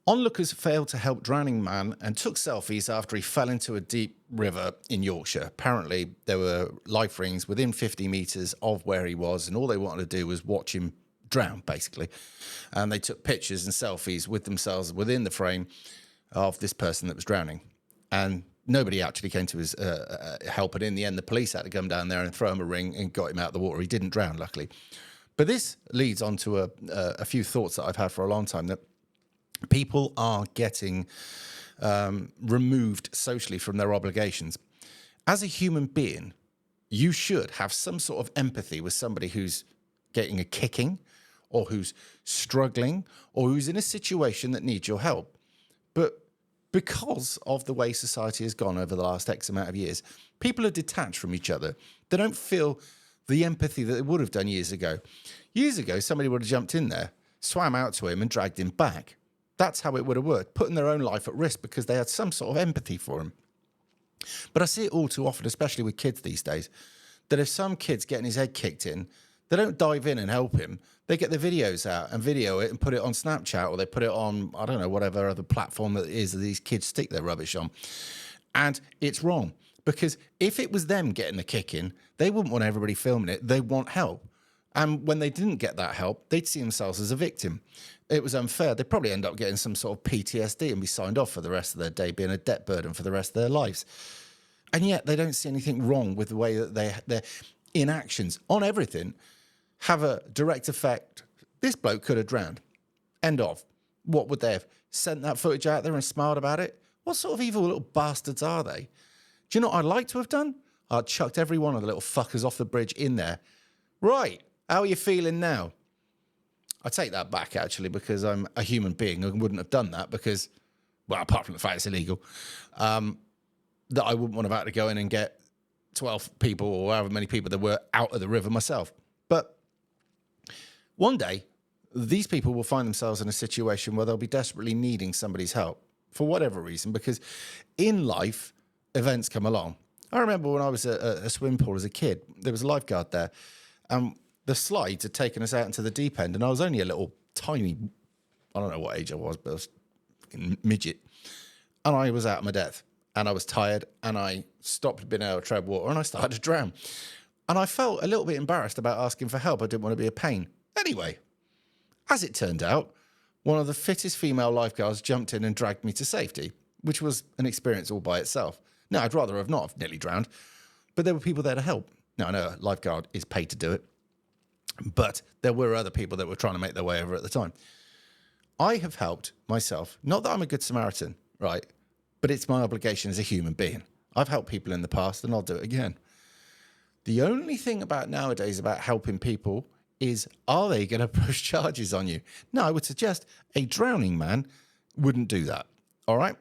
Onlookers failed to help drowning man and took selfies after he fell into a deep river in Yorkshire. Apparently, there were life rings within 50 metres of where he was, and all they wanted to do was watch him drown, basically. And they took pictures and selfies with themselves within the frame of this person that was drowning. And nobody actually came to his help. And in the end, the police had to come down there and throw him a ring and got him out of the water. He didn't drown, luckily. But this leads on to a few thoughts that I've had for a long time, that people are getting removed socially from their obligations. As a human being, you should have some sort of empathy with somebody who's getting a kicking or who's struggling or who's in a situation that needs your help. But because of the way society has gone over the last X amount of years, people are detached from each other. They don't feel the empathy that they would have done years ago. Years ago, somebody would have jumped in there, swam out to him and dragged him back. That's how it would have worked, putting their own life at risk because they had some sort of empathy for him. But I see it all too often, especially with kids these days, that if some kid's getting his head kicked in, they don't dive in and help him. They get the videos out and video it and put it on Snapchat, or they put it on, I don't know, whatever other platform that it is that these kids stick their rubbish on. And it's wrong, because if it was them getting the kick in, they wouldn't want everybody filming it. They want help. And when they didn't get that help, they'd see themselves as a victim. It was unfair. They'd probably end up getting some sort of PTSD and be signed off for the rest of their day, being a debt burden for the rest of their lives. And yet they don't see anything wrong with the way that their inactions on everything have a direct effect. This bloke could have drowned. End of. What would they have? Sent that footage out there and smiled about it? What sort of evil little bastards are they? Do you know what I'd like to have done? I'd chucked every one of the little fuckers off the bridge in there. Right, how are you feeling now? I take that back, actually, because I'm a human being and wouldn't have done that because, well, apart from the fact it's illegal, that I wouldn't want to have had to go in and get 12 people or however many people there were out of the river myself. But one day, these people will find themselves in a situation where they'll be desperately needing somebody's help for whatever reason, because in life, events come along. I remember when I was at a swimming pool as a kid, there was a lifeguard there, and the slides had taken us out into the deep end, and I was only a little tiny, I don't know what age I was, but I was a midget, and I was out of my depth, and I was tired, and I stopped being able to tread water, and I started to drown. And I felt a little bit embarrassed about asking for help. I didn't want to be a pain. Anyway, as it turned out, one of the fittest female lifeguards jumped in and dragged me to safety, which was an experience all by itself. Now, I'd rather have not have nearly drowned, but there were people there to help. Now, I know a lifeguard is paid to do it, but there were other people that were trying to make their way over at the time. I have helped myself. Not that I'm a good Samaritan, right? But it's my obligation as a human being. I've helped people in the past, and I'll do it again. The only thing about nowadays about helping people is, are they going to push charges on you? No, I would suggest a drowning man wouldn't do that. All right?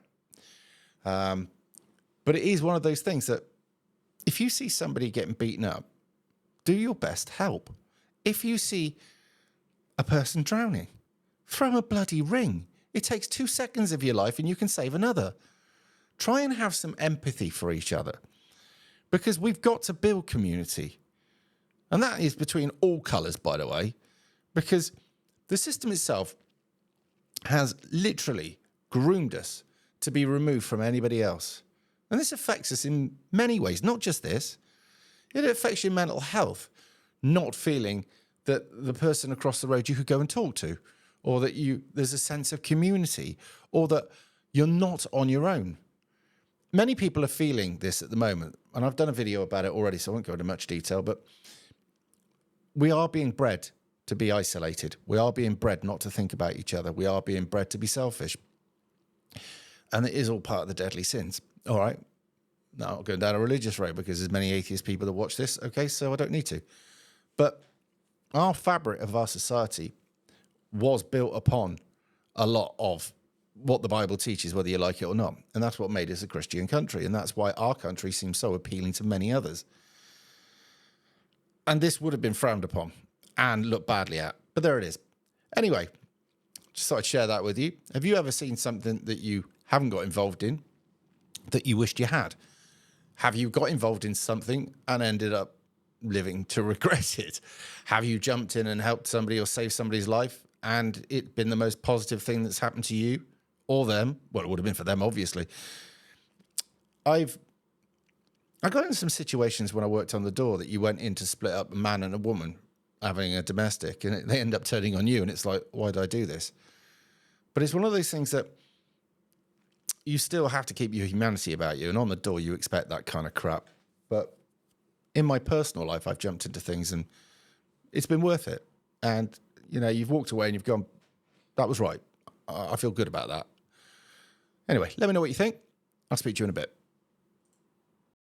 But it is one of those things that if you see somebody getting beaten up, do your best to help. If you see a person drowning, throw a bloody ring. It takes 2 seconds of your life and you can save another. Try and have some empathy for each other, because we've got to build community. And that is between all colours, by the way, because the system itself has literally groomed us to be removed from anybody else. And this affects us in many ways, not just this. It affects your mental health, not feeling that the person across the road you could go and talk to, or that there's a sense of community, or that you're not on your own. Many people are feeling this at the moment, and I've done a video about it already, so I won't go into much detail, but we are being bred to be isolated. We are being bred not to think about each other. We are being bred to be selfish. And it is all part of the deadly sins. All right. Now, I'm not going down a religious road because there's many atheist people that watch this. Okay, so I don't need to. But our fabric of our society was built upon a lot of what the Bible teaches, whether you like it or not. And that's what made us a Christian country. And that's why our country seems so appealing to many others. And this would have been frowned upon and looked badly at. But there it is. Anyway, just thought I'd share that with you. Have you ever seen something that you haven't got involved in that you wished you had? Have you got involved in something and ended up living to regret it? Have you jumped in and helped somebody or saved somebody's life and it been the most positive thing that's happened to you? or them. Well, it would have been for them, obviously. I got in some situations when I worked on the door that you went in to split up a man and a woman having a domestic, and they end up turning on you, and it's like, why did I do this? But it's one of those things that you still have to keep your humanity about you, and on the door you expect that kind of crap. But in my personal life, I've jumped into things and it's been worth it. And, you know, you've walked away and you've gone, that was right. I feel good about that. Anyway, let me know what you think. I'll speak to you in a bit.